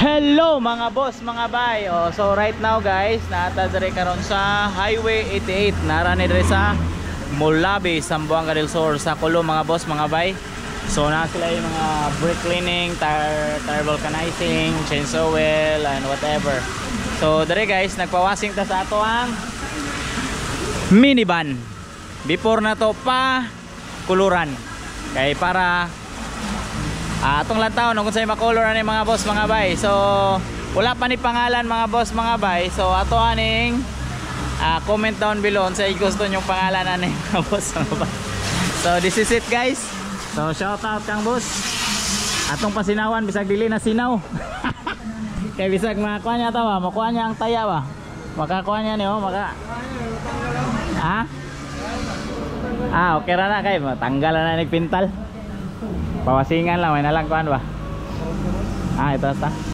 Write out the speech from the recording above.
Hello mga boss, mga bay. So right now guys, naata dire karon sa Highway 88, narani dire sa Mulabi, Zamboanga del Sur sa Kulo mga boss, mga bay. So na sila yung mga brake cleaning, tire vulcanizing, chainsaw oil and whatever. So dire guys, nagpawasing ta sa ato ang minivan. Before na to pa kuluran. Kay para atong lantaw kung sa'yo makolor ani mga boss, mga bay. So wala pa ni pangalan mga boss, mga bay. So ato aning comment down below sa gusto nyong pangalan ani mga boss, mga bay. So this is it guys. So shout out kang boss. Atong pasinawan bisag dili na sinaw. Kay bisag makuha niya to ba, makuha niya ang taya ba, makakuha niya niyo maka okay ra na kay matanggal na nagpintal. Pawasingan lang, may nalang kuhan ba? Ito ta.